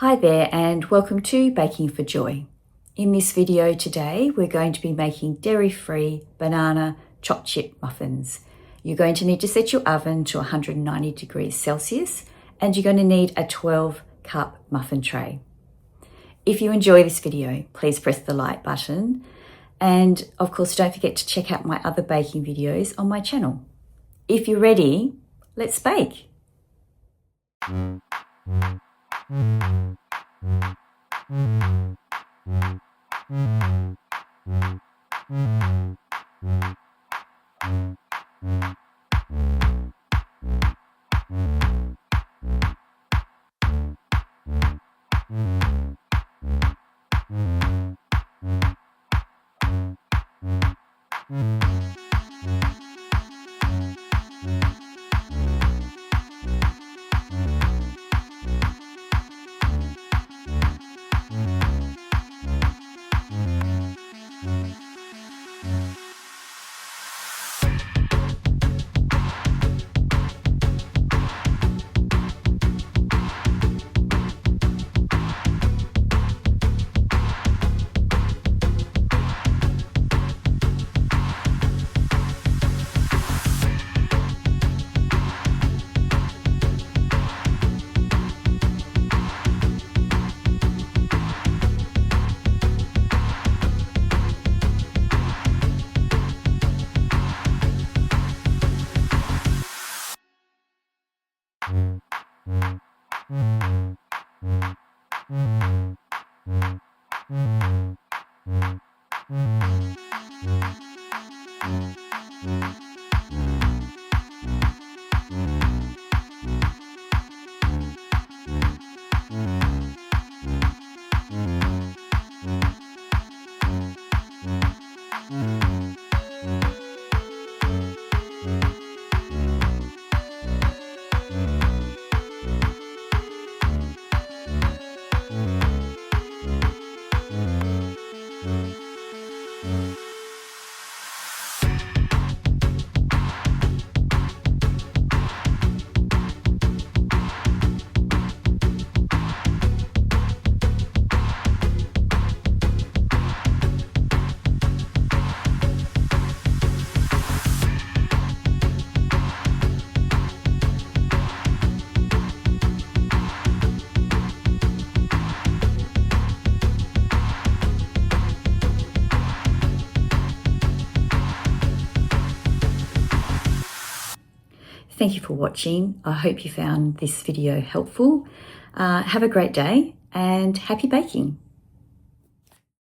Hi there and welcome to Baking for Joy. In this video today we're going to be making dairy-free banana choc chip muffins. You're going to need to set your oven to 190 degrees Celsius and you're going to need a 12-cup muffin tray. If you enjoy this video, please press the like button and of course don't forget to check out my other baking videos on my channel. If you're ready, let's bake. Thank you for watching. I hope you found this video helpful. Have a great day and happy baking.